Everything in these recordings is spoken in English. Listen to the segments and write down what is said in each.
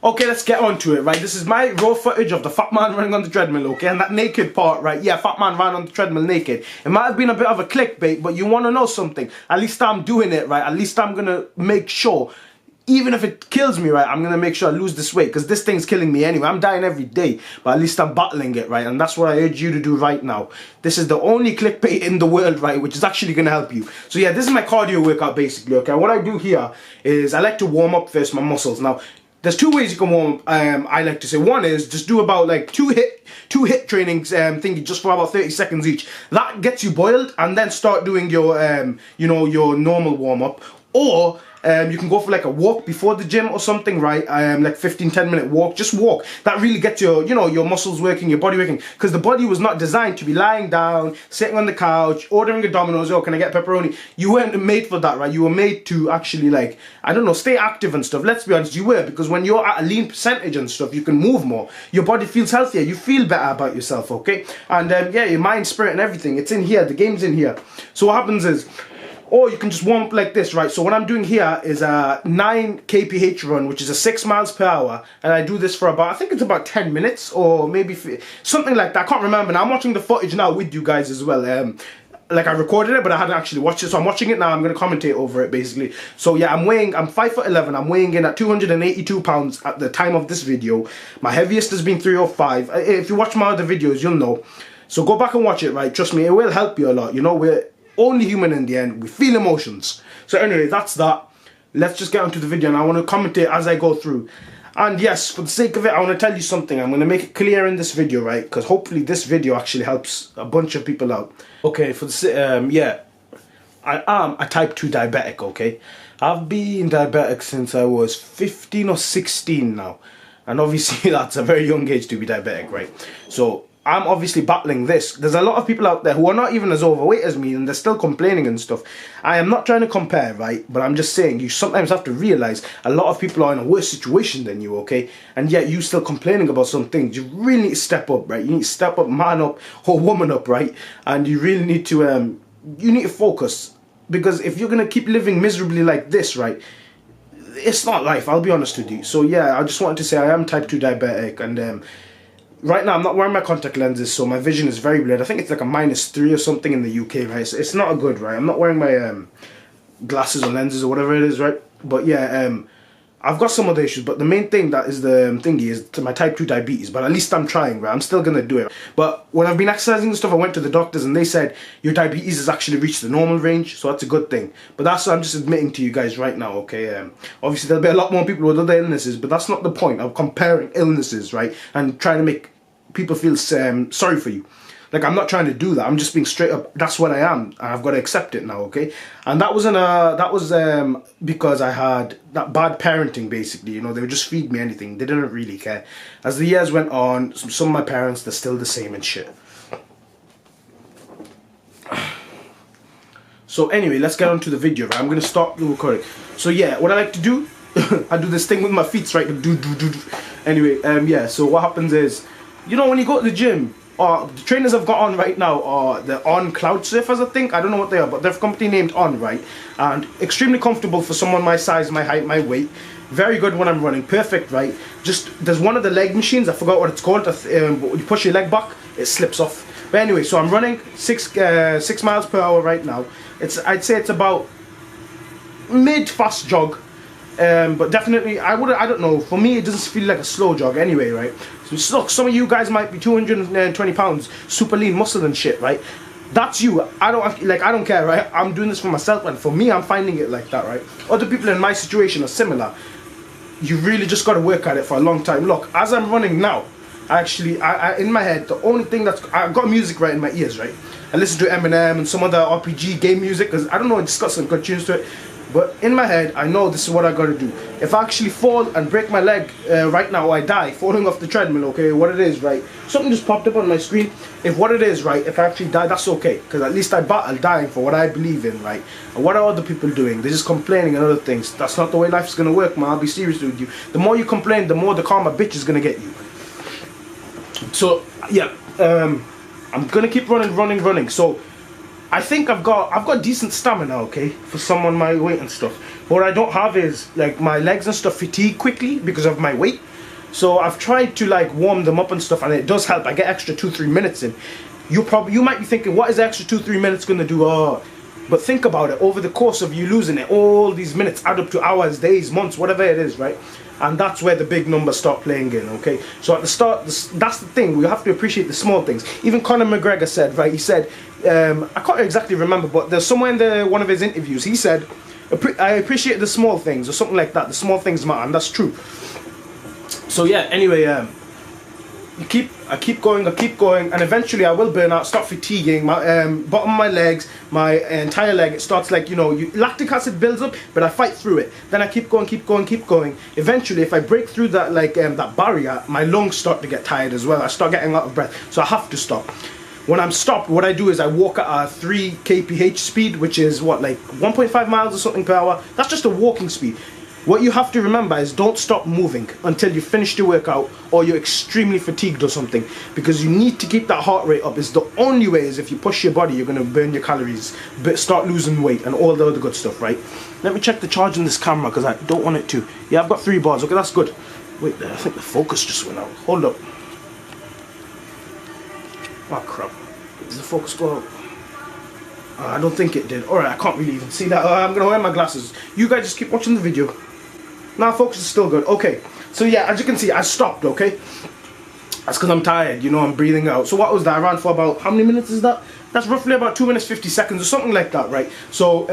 Okay, let's get on to it, right? This is my raw footage of the fat man running on the treadmill, okay? And that naked part, right? Yeah, fat man ran on the treadmill naked. It might have been a bit of a clickbait, but you want to know something. At least I'm doing it, right? At least I'm going to make sure, even if it kills me, right, I'm going to make sure I lose this weight, because this thing's killing me anyway. I'm dying every day, but at least I'm battling it, right? And that's what I urge you to do right now. This is the only clickbait in the world, right, which is actually going to help you. So yeah, this is my cardio workout, basically, okay? What I do here is I like to warm up first my muscles. Now, there's two ways you can warm up, I like to say. One is just do about like two hit trainings thingy just for about 30 seconds each. That gets you boiled, and then start doing your, you know, your normal warm up. Or you can go for like a walk before the gym or something, right? Like 10 minute walk. Just walk. That really gets your, you know, your muscles working, your body working. Because the body was not designed to be lying down, sitting on the couch, ordering a Domino's. Oh, can I get pepperoni? You weren't made for that, right? You were made to actually, like, I don't know, stay active and stuff. Let's be honest, you were. Because when you're at a lean percentage and stuff, you can move more. Your body feels healthier. You feel better about yourself, okay? And yeah, your mind, spirit and everything. It's in here. The game's in here. So what happens is, or you can just warm up like this, right? So what I'm doing here is a 9 kph run, which is a 6 miles per hour. And I do this for about, I think it's about 10 minutes or maybe something like that. I can't remember. Now I'm watching the footage now with you guys as well. Like I recorded it, but I hadn't actually watched it. So I'm watching it now. I'm going to commentate over it basically. So yeah, I'm 5'11". I'm weighing in at 282 pounds at the time of this video. My heaviest has been 305. If you watch my other videos, you'll know. So go back and watch it, right? Trust me, it will help you a lot. You know, we're only human in the end. We feel emotions. So anyway, that's that. Let's just get onto the video, and I want to commentate as I go through. And yes, for the sake of it, I want to tell you something. I'm going to make it clear in this video, right? Because hopefully this video actually helps a bunch of people out. Okay, for the yeah, I am a type 2 diabetic, okay? I've been diabetic since I was 15 or 16 now. And obviously that's a very young age to be diabetic, right? So I'm obviously battling this. There's a lot of people out there who are not even as overweight as me, and they're still complaining and stuff. I am not trying to compare, right? But I'm just saying, you sometimes have to realize a lot of people are in a worse situation than you, okay? And yet you still complaining about some things. You really need to step up, right? You need to step up, man up, or woman up, right? And you really need to, you need to focus. Because if you're going to keep living miserably like this, right, it's not life, I'll be honest with you. So yeah, I just wanted to say I am type 2 diabetic, and right now I'm not wearing my contact lenses, so my vision is very blurred. I think it's like a -3 or something in the UK, right? So it's not a good, right? I'm not wearing my glasses or lenses or whatever it is, right? But yeah, I've got some other issues, but the main thing that is the thingy is my type 2 diabetes. But at least I'm trying, right? I'm still gonna do it. But when I've been exercising and stuff, I went to the doctors and they said your diabetes has actually reached the normal range, so that's a good thing. But that's what I'm just admitting to you guys right now, okay? Obviously there'll be a lot more people with other illnesses, but that's not the point. I'm comparing illnesses, right? And trying to make people feel sorry for you. Like, I'm not trying to do that. I'm just being straight up. That's what I am, and I've got to accept it now, okay? And that was because I had that bad parenting, basically. You know, they would just feed me anything. They didn't really care. As the years went on, some of my parents, they're still the same and shit. So anyway, let's get on to the video, right? I'm gonna stop the recording. So yeah, what I like to do, I do this thing with my feet, right? Anyway, yeah. So what happens is, you know, when you go to the gym, the trainers I've got on right now are the On Cloud Surfers, I think. I don't know what they are, but they're a company named On, right? And extremely comfortable for someone my size, my height, my weight. Very good when I'm running. Perfect, right? Just, there's one of the leg machines, I forgot what it's called. You push your leg back, it slips off. But anyway, so I'm running 6 miles per hour right now. I'd say it's about mid-fast jog. But definitely, I don't know, for me it doesn't feel like a slow jog anyway, right? So look, some of you guys might be 220 pounds, super lean muscle and shit, right? That's you. I don't care, right? I'm doing this for myself, and for me, I'm finding it like that, right? Other people in my situation are similar. You really just got to work at it for a long time. Look, as I'm running now, actually, in my head, the only thing I've got music right in my ears, right? I listen to Eminem and some other RPG game music, because I don't know, it's got some good tunes to it. But in my head, I know this is what I gotta do. If I actually fall and break my leg right now, I die falling off the treadmill, okay? What it is, right? Something just popped up on my screen. If what it is, right, if I actually die, that's okay. Because at least I battle dying for what I believe in, right? And what are other people doing? They're just complaining and other things. That's not the way life's gonna work, man. I'll be serious with you. The more you complain, the more the karma bitch is gonna get you. So, yeah. I'm gonna keep running. So, I think I've got decent stamina, okay, for someone my weight and stuff. What I don't have is, like, my legs and stuff fatigue quickly because of my weight. So I've tried to like warm them up and stuff, and it does help. I get extra 2-3 minutes in. You might be thinking, what is the extra 2-3 minutes gonna do? But think about it, over the course of you losing it, all these minutes add up to hours, days, months, whatever it is, right? And that's where the big numbers start playing in, okay? So at the start, that's the thing, we have to appreciate the small things. Even Conor McGregor said, right, he said, I can't exactly remember, but there's somewhere in one of his interviews, he said, I appreciate the small things, or something like that, the small things matter, and that's true. So yeah, anyway, I keep going, and eventually I will burn out, start fatiguing, my bottom of my legs, my entire leg, it starts like, lactic acid builds up, but I fight through it. Then I keep going. Eventually, if I break through that, like, that barrier, my lungs start to get tired as well. I start getting out of breath, so I have to stop. When I'm stopped, what I do is I walk at a 3 kph speed, which is what, like 1.5 miles or something per hour. That's just a walking speed. What you have to remember is don't stop moving until you finish your workout or you're extremely fatigued or something, because you need to keep that heart rate up. It's the only way. Is if you push your body, you're going to burn your calories, but start losing weight and all the other good stuff, right? Let me check the charge on this camera because I don't want it to. Yeah, I've got 3 bars. Okay, that's good. Wait, I think the focus just went out. Hold up. Oh crap. Did the focus go out? I don't think it did. Alright, I can't really even see that. I'm going to wear my glasses. You guys just keep watching the video. Now focus is still good. Okay, so yeah, as you can see, I stopped, okay? That's because I'm tired, I'm breathing out. So what was that? I ran for about, how many minutes is that? That's roughly about 2 minutes 50 seconds or something like that, right? So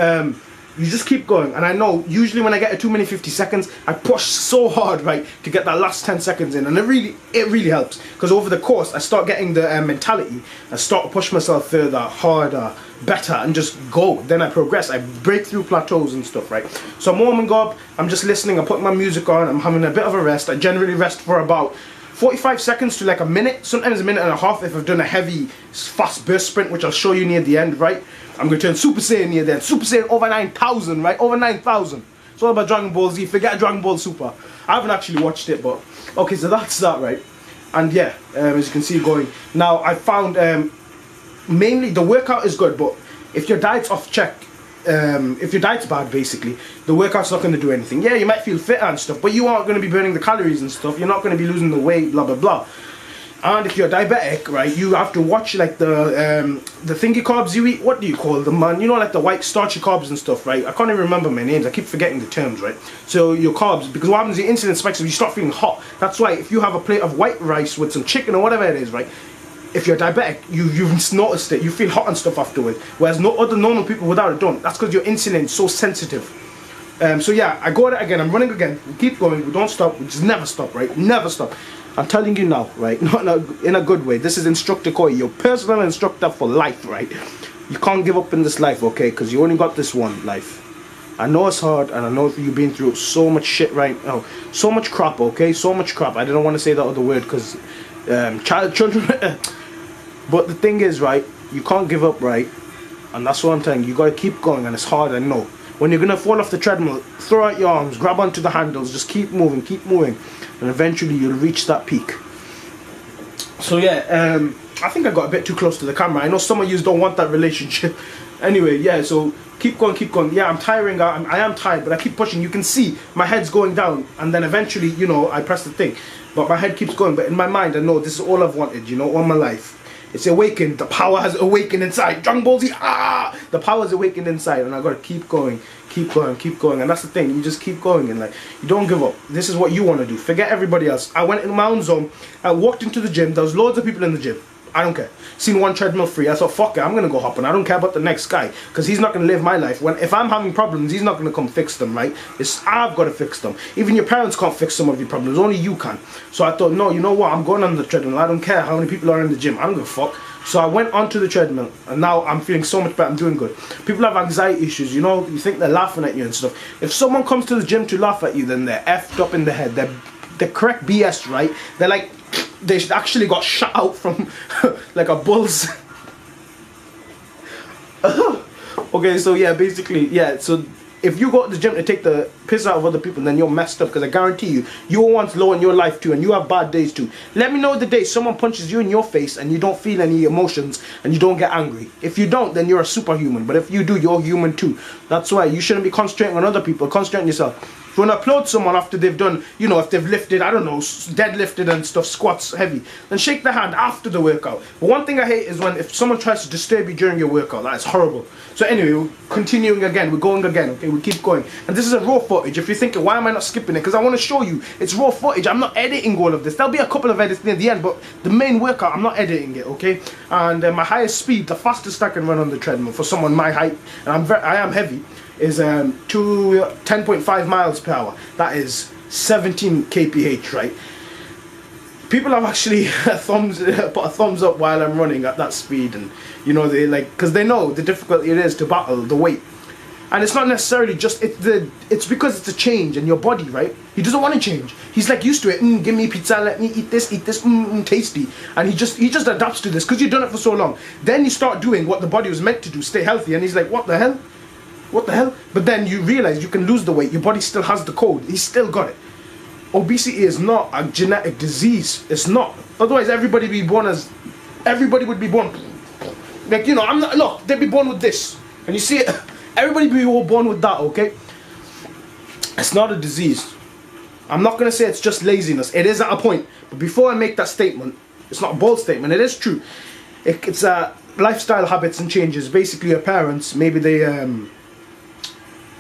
you just keep going, and I know usually when I get to 2 minutes 50 seconds, I push so hard, right, to get that last 10 seconds in, and it really helps, because over the course I start getting the mentality. I start to push myself further, harder, better, and just go. Then I progress, I break through plateaus and stuff, right? So I'm warming up, I'm just listening, I'm putting my music on, I'm having a bit of a rest. I generally rest for about 45 seconds to like a minute, sometimes a minute and a half if I've done a heavy fast burst sprint, which I'll show you near the end, right? I'm going to turn Super Saiyan near the end. Super Saiyan over 9,000, right? Over 9,000. It's all about Dragon Ball Z. Forget Dragon Ball Super. I haven't actually watched it, but okay, so that's that, right? And yeah, as you can see going. Now, I found mainly the workout is good, but if your diet's off check, if your diet's bad, basically, the workout's not going to do anything. Yeah, you might feel fitter and stuff, but you aren't going to be burning the calories and stuff. You're not going to be losing the weight, blah, blah, blah. And if you're diabetic, right, you have to watch like the thingy carbs you eat. What do you call them, man? Like the white starchy carbs and stuff, right? I can't even remember my names. I keep forgetting the terms, right? So your carbs, because what happens, your insulin spikes if you start feeling hot. That's why if you have a plate of white rice with some chicken or whatever it is, right, if you're diabetic, you've noticed it. You feel hot and stuff afterwards. Whereas no other normal people without it don't. That's because your insulin is so sensitive. So yeah, I go at it again. I'm running again. We keep going. We don't stop. We just never stop, right? Never stop. I'm telling you now, right? Not in a good way. This is Instructor Koi, your personal instructor for life, right? You can't give up in this life, okay? Because you only got this one life. I know it's hard, and I know you've been through so much shit right now. So much crap, okay? So much crap. I didn't want to say that other word because children. But the thing is, right? You can't give up, right? And that's what I'm telling you. You gotta keep going, and it's hard, I know. When you're gonna fall off the treadmill, throw out your arms, grab onto the handles, just keep moving, and eventually you'll reach that peak. So yeah, I think I got a bit too close to the camera. I know some of you don't want that relationship. Anyway, yeah, so keep going. Yeah, I'm tiring out. I am tired, but I keep pushing. You can see my head's going down, and then eventually, I press the thing. But my head keeps going. But in my mind, I know this is all I've wanted, all my life. It's awakened. The power has awakened inside. Dragon Ball Z, the power's awakened inside, and I gotta keep going. And that's the thing. You just keep going, and like, you don't give up. This is what you want to do. Forget everybody else. I went in my own zone. I walked into the gym. There was loads of people in the gym. I don't care. Seen one treadmill free. I thought, fuck it, I'm gonna go hop on. I don't care about the next guy, because he's not gonna live my life. If I'm having problems, he's not gonna come fix them, right? I've got to fix them. Even your parents can't fix some of your problems. Only you can. So I thought, no, you know what? I'm going on the treadmill. I don't care how many people are in the gym. I don't give a fuck. So I went onto the treadmill, and now I'm feeling so much better. I'm doing good. People have anxiety issues, you think they're laughing at you and stuff. If someone comes to the gym to laugh at you, then they're effed up in the head. They're correct BS, right? They're like, they actually got shot out from like a bull's. Okay, so yeah, basically, yeah, so if you go to the gym to take the piss out of other people, then you're messed up, because I guarantee you, you were once low in your life too, and you have bad days too. Let me know the day someone punches you in your face and you don't feel any emotions and you don't get angry. If you don't, then you're a superhuman. But if you do, you're human too. That's why you shouldn't be concentrating on other people. Concentrate on yourself. If you want to applaud someone after they've done, you know, if they've lifted, I don't know, deadlifted and stuff, squats heavy, then shake the hand after the workout. But one thing I hate is when if someone tries to disturb you during your workout. That is horrible. So anyway, we're continuing again, we're going again, okay, we keep going. And this is a raw footage. If you're thinking, why am I not skipping it? Because I want to show you, it's raw footage. I'm not editing all of this. There'll be a couple of edits near the end, but the main workout, I'm not editing it, okay? And my highest speed, the fastest I can run on the treadmill for someone my height, and I am heavy, is 10.5 miles per hour. That is 17 kph, right? People have actually put a thumbs up while I'm running at that speed, and you know, they like, because they know the difficulty it is to battle the weight. And it's not necessarily just it's because it's a change in your body, right? He doesn't want to change. He's like used to it. Give me pizza, let me eat this, tasty. And he just adapts to this because you've done it for so long. Then you start doing what the body was meant to do, stay healthy, and he's like, what the hell? What the hell? But then you realize you can lose the weight. Your body still has the code. He's still got it. Obesity is not a genetic disease. It's not. Otherwise, everybody would be born, like, you know, I'm not, look, they'd be born with this. And you see it, everybody be all born with that, okay? It's not a disease. I'm not going to say it's just laziness. It is at a point. But before I make that statement, it's not a bold statement. It is true. It's lifestyle habits and changes. Basically, your parents, maybe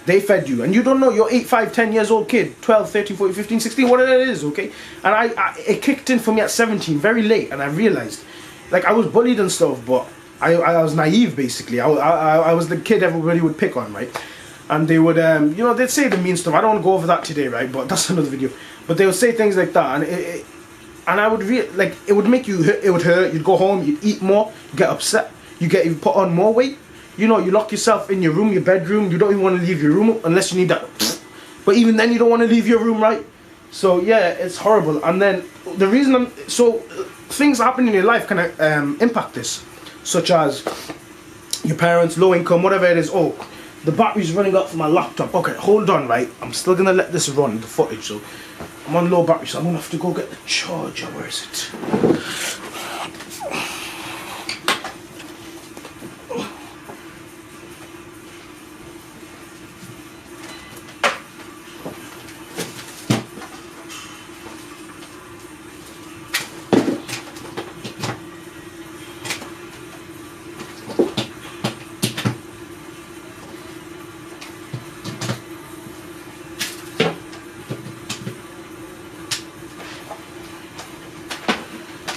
they fed you, and you don't know. You're 8, 5, 10 years old kid, 12, 13, 14, 15, 16, whatever it is, okay? And it kicked in for me at 17, very late, and I realized, like, I was bullied and stuff, but I was naive, basically. I was the kid everybody would pick on, right? And they would, you know, they'd say the mean stuff. I don't want to go over that today, right? But that's another video. But they would say things like that, and I would like, it would make you, it would hurt. You'd go home, you'd eat more, you get upset, you put on more weight. You know, you lock yourself in your room, your bedroom. You don't even want to leave your room unless you need that. But even then, you don't want to leave your room, right? So yeah, it's horrible. And then the reason things happen in your life can impact this, such as your parents, low income, whatever it is. Oh, the battery's running out for my laptop. Okay, hold on, right? I'm still gonna let this run, the footage. So I'm on low battery, so I'm gonna have to go get the charger. Where is it?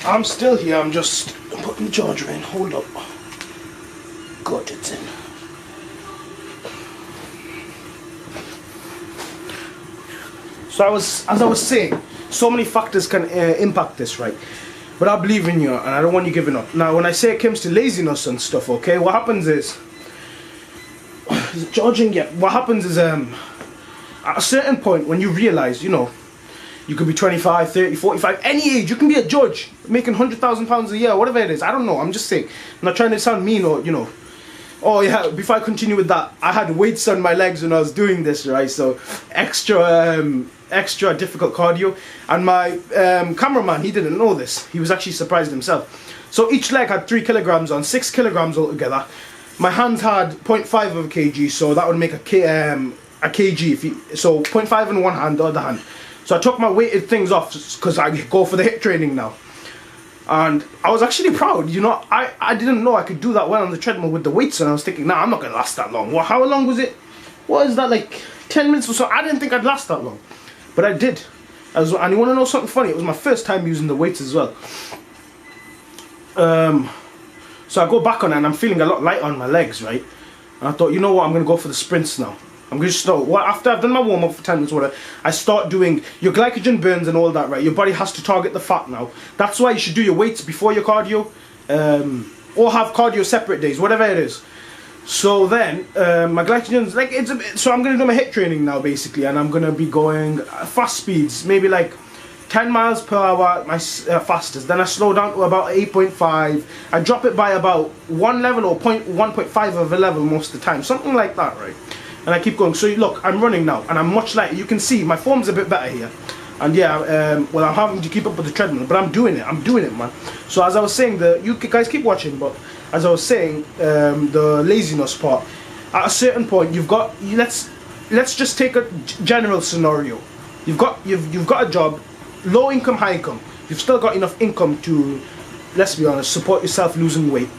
I'm still here, I'm just putting the charger in, hold up. Good, it's in. So as I was saying, so many factors can impact this, right? But I believe in you, and I don't want you giving up. Now, when I say it comes to laziness and stuff, okay, what happens is charging, yeah, what happens is at a certain point when you realize, you know, you could be 25, 30, 45, any age. You can be a judge making £100,000 a year, whatever it is. I don't know. I'm just saying. I'm not trying to sound mean or, you know. Oh yeah, before I continue with that, I had weights on my legs when I was doing this, right? So extra difficult cardio. And my cameraman, he didn't know this. He was actually surprised himself. So each leg had 3 kilograms on, 6 kilograms altogether. My hands had 0.5 of a kg, so that would make a kg. So 0.5 in one hand, the other hand. So I took my weighted things off because I go for the HIIT training now. And I was actually proud, you know. I didn't know I could do that well on the treadmill with the weights, and I was thinking, nah, I'm not going to last that long. Well, how long was it? What is that, like 10 minutes or so? I didn't think I'd last that long. But I did. And you want to know something funny? It was my first time using the weights as well. So I go back on it and I'm feeling a lot lighter on my legs, right? And I thought, you know what, I'm going to go for the sprints now. I'm going to start, after I've done my warm up for 10 minutes or whatever, I start doing your glycogen burns and all that, right? Your body has to target the fat now. That's why you should do your weights before your cardio, or have cardio separate days, whatever it is. So then, my glycogen's like, so I'm going to do my HIIT training now basically, and I'm going to be going fast speeds, maybe like 10 miles per hour, my fastest. Then I slow down to about 8.5. I drop it by about 1 level or 1.5 of a level most of the time, something like that, right? And I keep going. So look, I'm running now, and I'm much lighter. You can see my form's a bit better here. And yeah, well, I'm having to keep up with the treadmill, but I'm doing it, man. So as I was saying, you guys keep watching, but as I was saying, the laziness part. At a certain point, let's just take a general scenario. You've got a job, low income, high income. You've still got enough income to, let's be honest, support yourself losing weight.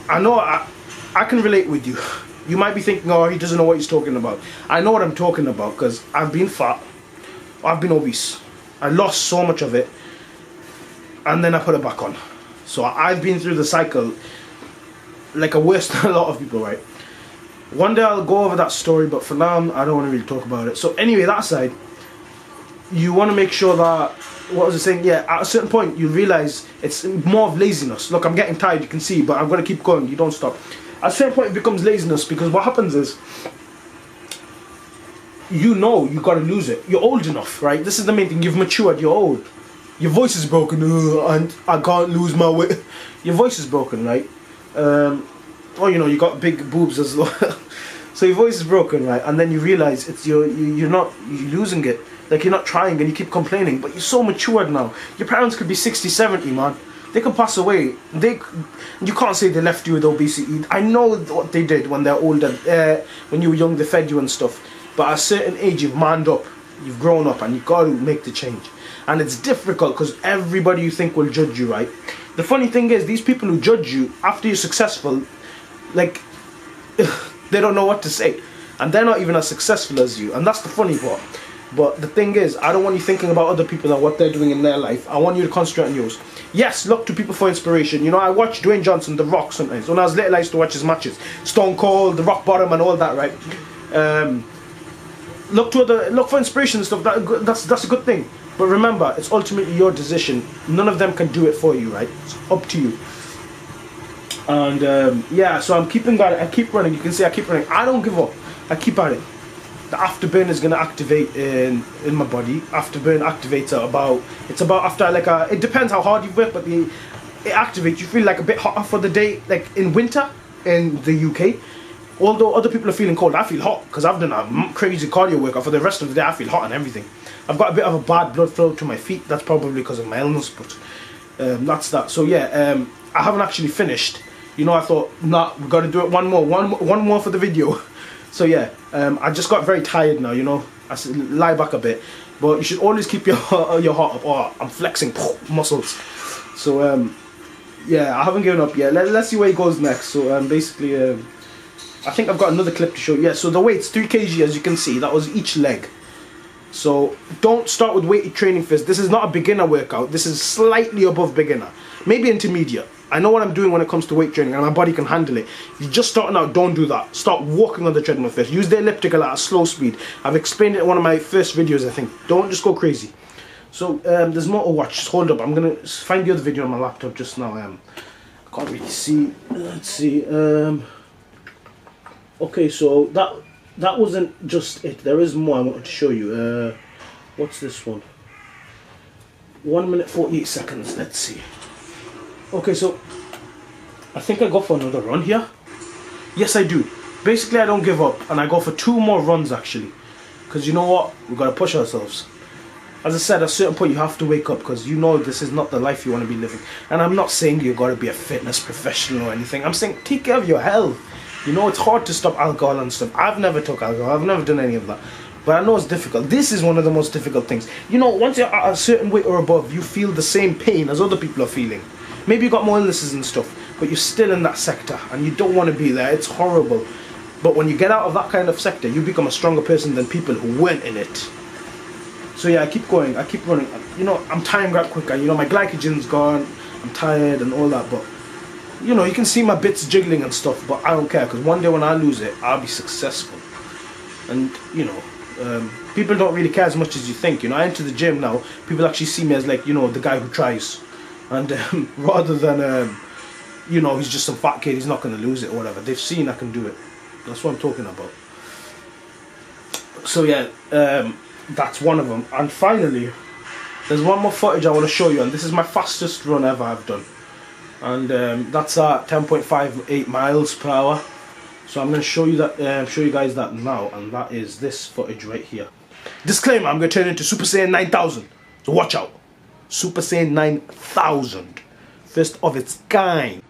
I know I can relate with you. You might be thinking, oh, he doesn't know what he's talking about. I know what I'm talking about because I've been fat, I've been obese, I lost so much of it, and then I put it back on. So I've been through the cycle like a worse than a lot of people, right? One day I'll go over that story, but for now I don't want to really talk about it. So anyway, that aside, you want to make sure that, what was I saying? Yeah, at a certain point you realize it's more of laziness. Look, I'm getting tired, you can see, but I'm going to keep going. You don't stop. At a certain point it becomes laziness, because what happens is, you know you got to lose it. You're old enough, right? This is the main thing. You've matured. You're old. Your voice is broken. And I can't lose my weight. Your voice is broken, right? Oh, you know, you got big boobs as well. So your voice is broken, right? And then you realize it's you're losing it. Like, you're not trying and you keep complaining, but you're so matured now. Your parents could be 60, 70, man. They could pass away. You can't say they left you with obesity. I know what they did when they're older. When you were young, they fed you and stuff. But at a certain age, you've manned up. You've grown up and you've got to make the change. And it's difficult because everybody you think will judge you, right? The funny thing is, these people who judge you after you're successful, like, they don't know what to say. And they're not even as successful as you. And that's the funny part. But the thing is, I don't want you thinking about other people and what they're doing in their life. I want you to concentrate on yours. Yes, look to people for inspiration. You know, I watch Dwayne Johnson, The Rock sometimes. When I was little, I used to watch his matches. Stone Cold, The Rock Bottom and all that, right? Look for inspiration and stuff. That's a good thing. But remember, it's ultimately your decision. None of them can do it for you, right? It's up to you. And yeah, so I'm keeping that. I keep running. You can see I keep running. I don't give up. I keep at it. The afterburn is gonna activate in my body. Afterburn activates it's about after like it depends how hard you work, but it activates. You feel like a bit hotter for the day, like in winter in the UK. Although other people are feeling cold, I feel hot because I've done a crazy cardio workout. For the rest of the day, I feel hot and everything. I've got a bit of a bad blood flow to my feet. That's probably because of my illness, but that's that. So yeah, I haven't actually finished. You know, I thought, nah, we got to do it one more for the video. So yeah, I just got very tired now. You know, I lie back a bit, but you should always keep your heart up. Oh, I'm flexing muscles. So yeah, I haven't given up yet. Let's see where it goes next. So basically. I think I've got another clip to show you. Yeah, so the weight's 3 kg, as you can see. That was each leg. So don't start with weighted training first. This is not a beginner workout. This is slightly above beginner. Maybe intermediate. I know what I'm doing when it comes to weight training and my body can handle it. If you're just starting out, don't do that. Start walking on the treadmill first. Use the elliptical at a slow speed. I've explained it in one of my first videos, I think. Don't just go crazy. So there's more to watch. Just hold up. I'm going to find the other video on my laptop just now. I can't really see. Let's see. Okay, so that wasn't just it. There is more I wanted to show you. What's this one? 1 minute 48 seconds. Let's see. Okay, so I think I go for another run here. Yes, I do. Basically, I don't give up, and I go for 2 more runs actually. Because you know what? We've got to push ourselves. As I said, at a certain point you have to wake up, because you know this is not the life you want to be living. And I'm not saying you've got to be a fitness professional or anything. I'm saying take care of your health. You know, it's hard to stop alcohol and stuff. I've never took alcohol. I've never done any of that. But I know it's difficult. This is one of the most difficult things. You know, once you're at a certain weight or above, you feel the same pain as other people are feeling. Maybe you got more illnesses and stuff, but you're still in that sector and you don't want to be there. It's horrible. But when you get out of that kind of sector, you become a stronger person than people who weren't in it. So yeah, I keep going. I keep running. You know, I'm tiring out quicker. You know, my glycogen's gone. I'm tired and all that, but you know, you can see my bits jiggling and stuff, but I don't care, because one day when I lose it, I'll be successful. And, you know, people don't really care as much as you think. You know, I enter the gym now, people actually see me as, like, you know, the guy who tries. And rather than, you know, he's just some fat kid, he's not going to lose it or whatever. They've seen I can do it. That's what I'm talking about. So, yeah, that's one of them. And finally, there's one more footage I want to show you, and this is my fastest run ever I've done. And that's at 10.58 miles per hour. So I'm going to show you that, show you guys that now, and that is this footage right here. Disclaimer: I'm going to turn into Super Saiyan 9000. So watch out. Super Saiyan 9000, first of its kind.